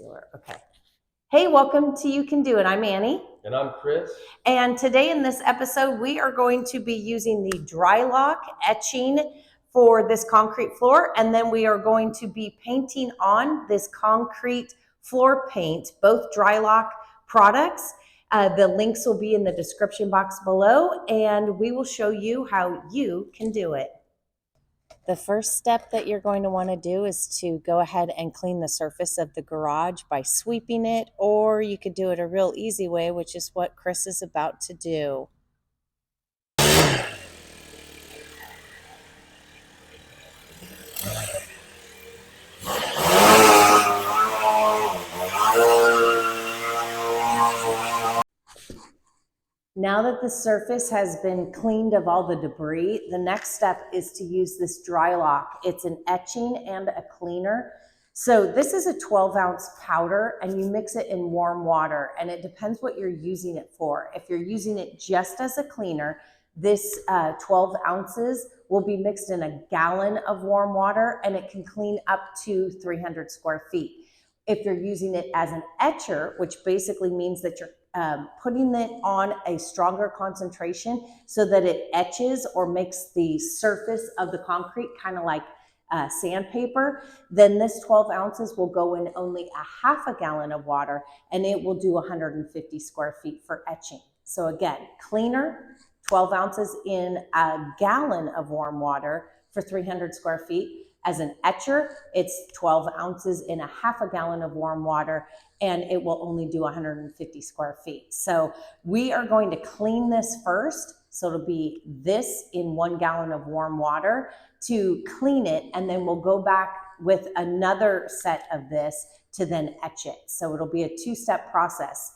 concealer. Okay. Hey, welcome to You Can Do It. I'm Annie. And I'm Chris. And today in this episode, we are going to be using the Drylok etching for this concrete floor. And then we are going to be painting on this concrete floor paint, both Drylok products. The links will be in the description box below, and we will show you how you can do it. The first step that you're going to want to do is to go ahead and clean the surface of the garage by sweeping it, or you could do it a real easy way, which is what Chris is about to do. Now that the surface has been cleaned of all the debris, the next step is to use this Drylok. It's an etching and a cleaner. So this is a 12-ounce powder, and you mix it in warm water, and it depends what you're using it for. If you're using it just as a cleaner, this 12 ounces will be mixed in a gallon of warm water, and it can clean up to 300 square feet. If you're using it as an etcher, which basically means that you're putting it on a stronger concentration so that it etches or makes the surface of the concrete kind of like sandpaper, then this 12 ounces will go in only a half a gallon of water, and it will do 150 square feet for etching. So again, cleaner, 12 ounces in a gallon of warm water for 300 square feet. As an etcher, it's 12 ounces in a half a gallon of warm water, and it will only do 150 square feet. So we are going to clean this first. So it'll be this in 1 gallon of warm water to clean it, and then we'll go back with another set of this to then etch it. So it'll be a two-step process.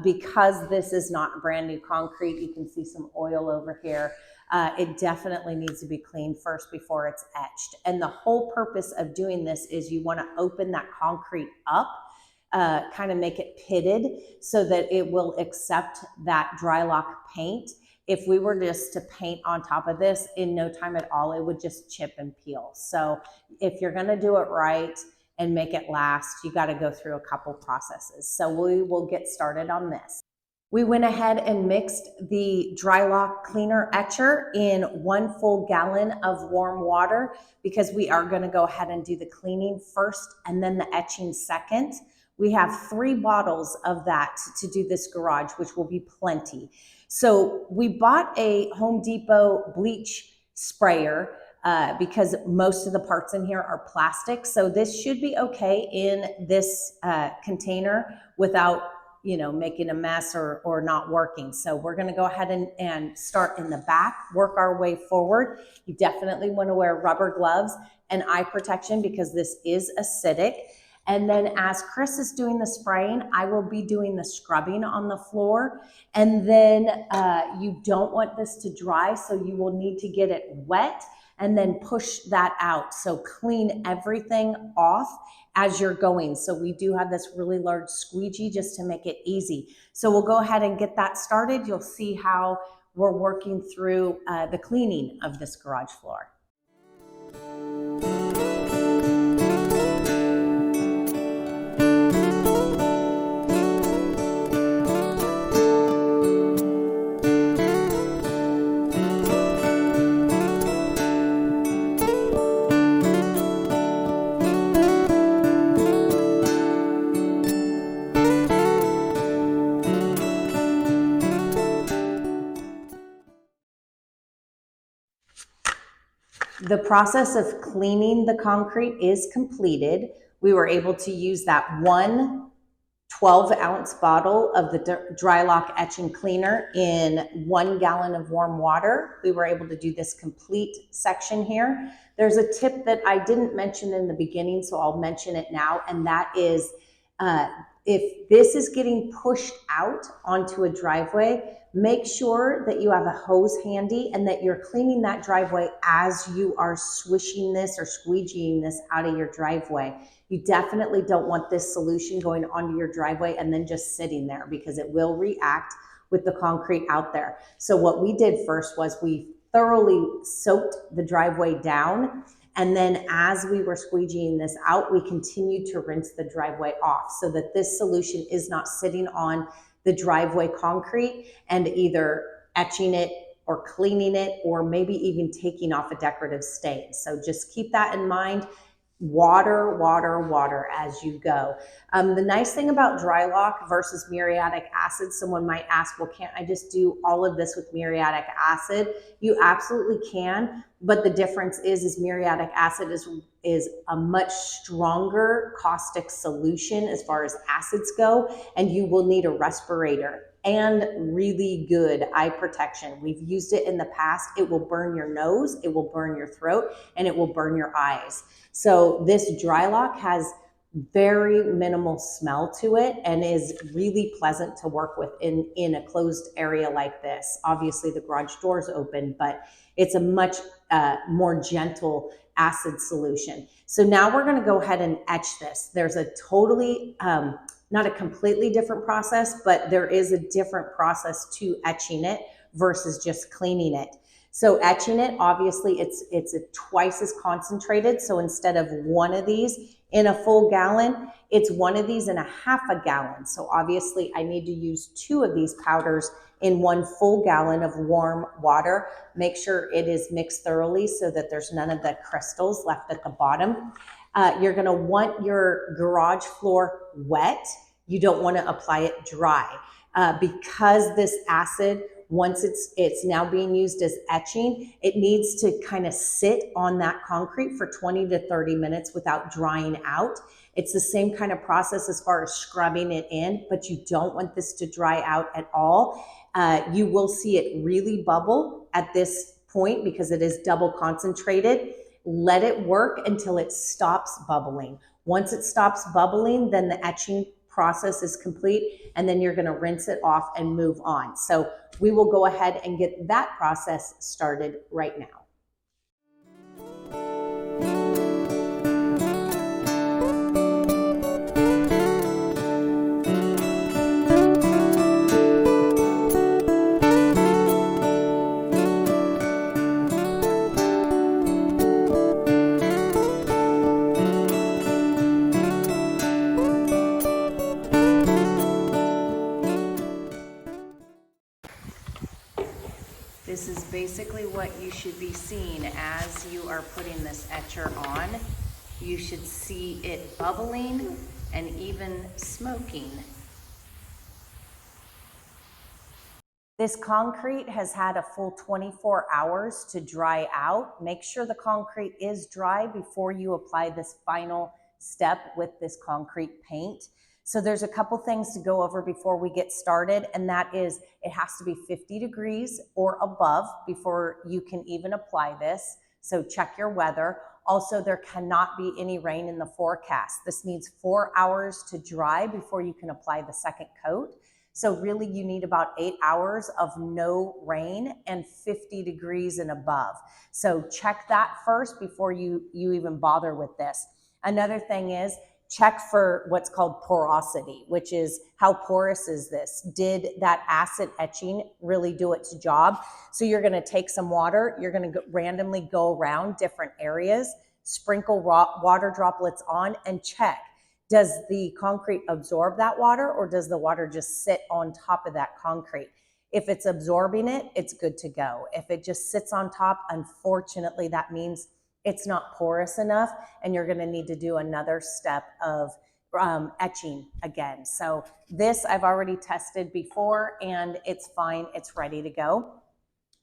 Because this is not brand new concrete, you can see some oil over here. It definitely needs to be cleaned first before it's etched. And the whole purpose of doing this is you want to open that concrete up, kind of make it pitted so that it will accept that Drylok paint. If we were just to paint on top of this, in no time at all, it would just chip and peel. So if you're going to do it right and make it last, you got to go through a couple processes. So we will get started on this. We went ahead and mixed the Drylok cleaner etcher in 1 full gallon of warm water because we are going to go ahead and do the cleaning first and then the etching second. We have 3 bottles of that to do this garage, which will be plenty. So we bought a Home Depot bleach sprayer because most of the parts in here are plastic. So this should be okay in this container without making a mess or not working. So we're going to go ahead and start in the back, work our way forward. You definitely want to wear rubber gloves and eye protection because this is acidic. And then as Chris is doing the spraying, I will be doing the scrubbing on the floor. And then you don't want this to dry, so you will need to get it wet and then push that out. So clean everything off as you're going. So we do have this really large squeegee just to make it easy. So we'll go ahead and get that started. You'll see how we're working through the cleaning of this garage floor. The process of cleaning the concrete is completed. We were able to use that 1 12-ounce bottle of the Drylok etching cleaner in 1 gallon of warm water. We were able to do this complete section here. There's a tip that I didn't mention in the beginning, so I'll mention it now, and that is if this is getting pushed out onto a driveway, make sure that you have a hose handy and that you're cleaning that driveway as you are swishing this or squeegeeing this out of your driveway. You definitely don't want this solution going onto your driveway and then just sitting there because it will react with the concrete out there. So what we did first was we thoroughly soaked the driveway down, And then as we were squeegeeing this out, we continued to rinse the driveway off so that this solution is not sitting on the driveway concrete and either etching it or cleaning it, or maybe even taking off a decorative stain. So just keep that in mind. Water, water, water as you go. The nice thing about Drylok versus muriatic acid, someone might ask, well, can't I just do all of this with muriatic acid? You absolutely can, but the difference is muriatic acid is a much stronger caustic solution as far as acids go, and you will need a respirator and really good eye protection. We've used it in the past. It will burn your nose, it will burn your throat, and it will burn your eyes. So this Drylok has very minimal smell to it and is really pleasant to work with in a closed area like this. Obviously the garage door is open, but it's a much more gentle acid solution. So now we're going to go ahead and etch this. There's a totally not a completely different process, but there is a different process to etching it versus just cleaning it. So etching it, obviously it's twice as concentrated. So instead of one of these in a full gallon, it's one of these in a half a gallon. So obviously I need to use 2 of these powders in 1 full gallon of warm water. Make sure it is mixed thoroughly so that there's none of the crystals left at the bottom. You're gonna want your garage floor wet. You don't wanna apply it dry. Because this acid, once it's now being used as etching, it needs to kind of sit on that concrete for 20 to 30 minutes without drying out. It's the same kind of process as far as scrubbing it in, but you don't want this to dry out at all. You will see it really bubble at this point because it is double concentrated. Let it work until it stops bubbling. Once it stops bubbling, then the etching process is complete, and then you're going to rinse it off and move on. So we will go ahead and get that process started right now. This is basically what you should be seeing as you are putting this etcher on. You should see it bubbling and even smoking. This concrete has had a full 24 hours to dry out. Make sure the concrete is dry before you apply this final step with this concrete paint. So there's a couple things to go over before we get started, and that is it has to be 50 degrees or above before you can even apply this. So check your weather. Also, there cannot be any rain in the forecast. This needs 4 hours to dry before you can apply the second coat. So really you need about 8 hours of no rain and 50 degrees and above. So check that first before you even bother with this. Another thing is check for what's called porosity, which is how porous is this? Did that acid etching really do its job? So you're gonna take some water, you're gonna randomly go around different areas, sprinkle water droplets on and check. Does the concrete absorb that water, or does the water just sit on top of that concrete? If it's absorbing it, it's good to go. If it just sits on top, unfortunately, that means it's not porous enough, and you're gonna need to do another step of etching again. So this I've already tested before, and it's fine, it's ready to go.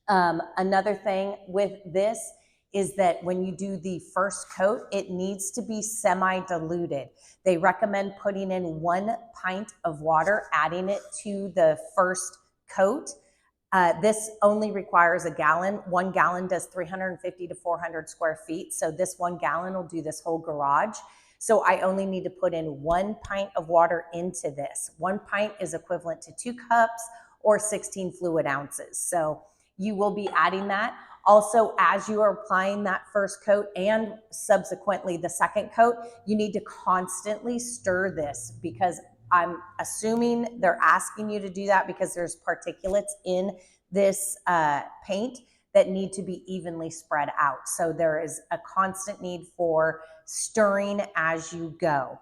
Another thing with this is that when you do the first coat, it needs to be semi-diluted. They recommend putting in 1 pint of water, adding it to the first coat. This only requires a gallon. 1 gallon does 350 to 400 square feet. So this 1 gallon will do this whole garage. So I only need to put in 1 pint of water into this. 1 pint is equivalent to 2 cups or 16 fluid ounces. So you will be adding that. Also, as you are applying that first coat and subsequently the second coat, you need to constantly stir this, because I'm assuming they're asking you to do that because there's particulates in this paint that need to be evenly spread out. So there is a constant need for stirring as you go.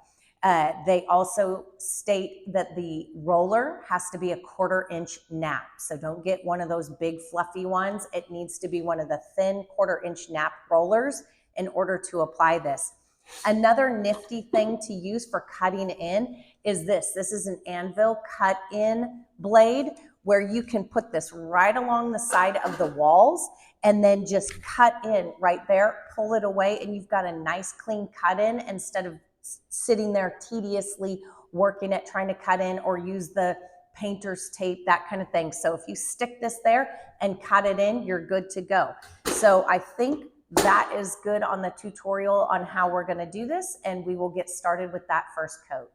They also state that the roller has to be a 1/4 inch nap. So don't get one of those big fluffy ones. It needs to be one of the thin 1/4 inch nap rollers in order to apply this. Another nifty thing to use for cutting in is this. This is an anvil cut in blade where you can put this right along the side of the walls and then just cut in right there, pull it away, and you've got a nice clean cut in instead of sitting there tediously working at trying to cut in or use the painter's tape, that kind of thing. So if you stick this there and cut it in, you're good to go. So I think that is good on the tutorial on how we're going to do this, and we will get started with that first coat.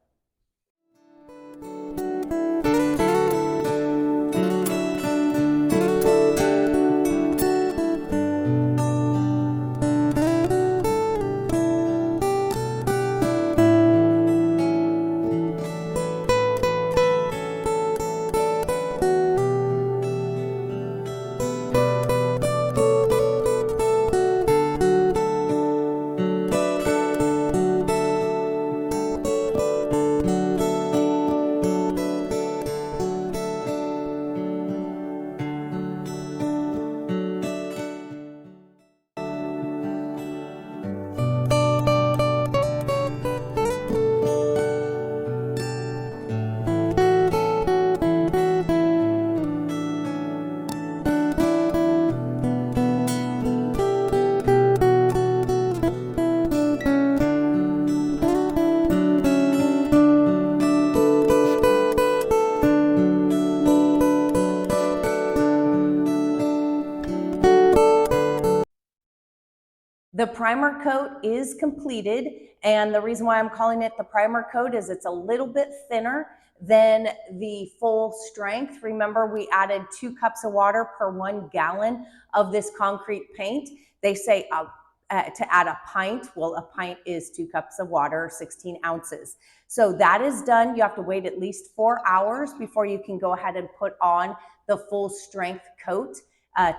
The primer coat is completed, and the reason why I'm calling it the primer coat is it's a little bit thinner than the full strength. Remember, we added 2 cups of water per 1 gallon of this concrete paint. They say to add a pint. Well, a pint is 2 cups of water, 16 ounces. So that is done. You have to wait at least 4 hours before you can go ahead and put on the full strength coat.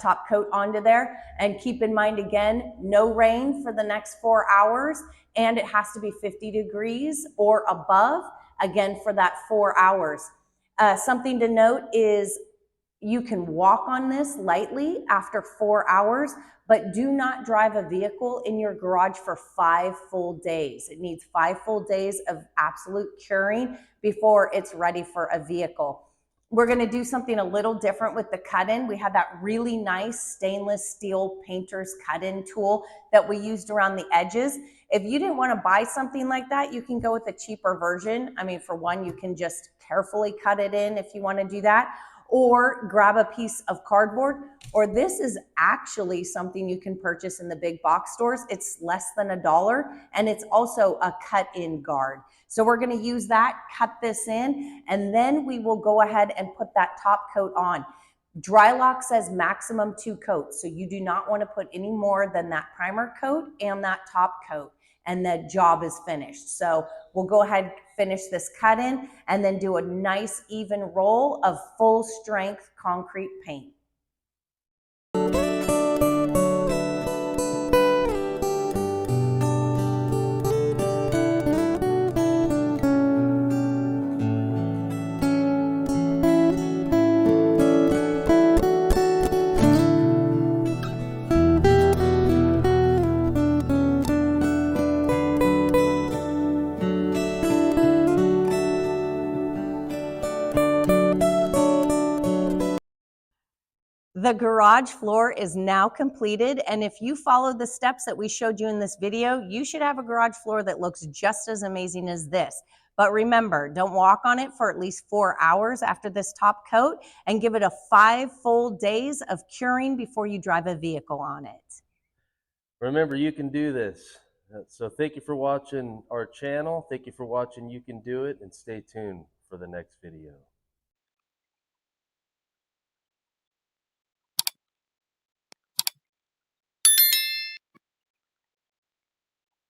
Top coat onto there. And keep in mind, again, no rain for the next 4 hours, and it has to be 50 degrees or above, again, for that 4 hours. Something to note is you can walk on this lightly after 4 hours, but do not drive a vehicle in your garage for 5 full days. It needs 5 full days of absolute curing before it's ready for a vehicle. We're going to do something a little different with the cut-in. We have that really nice stainless steel painter's cut-in tool that we used around the edges. If you didn't want to buy something like that, you can go with a cheaper version. I mean, for one, you can just carefully cut it in if you want to do that, or grab a piece of cardboard, or this is actually something you can purchase in the big box stores. It's less than $1, and it's also a cut-in guard. So we're going to use that, cut this in, and then we will go ahead and put that top coat on. Drylok says maximum 2 coats, so you do not want to put any more than that primer coat and that top coat, and the job is finished. So we'll go ahead and finish this cut in and then do a nice even roll of full strength concrete paint. The garage floor is now completed, and if you follow the steps that we showed you in this video, you should have a garage floor that looks just as amazing as this. But remember, don't walk on it for at least 4 hours after this top coat, and give it a 5 full days of curing before you drive a vehicle on it. Remember, you can do this. So thank you for watching our channel. Thank you for watching You Can Do It, and stay tuned for the next video.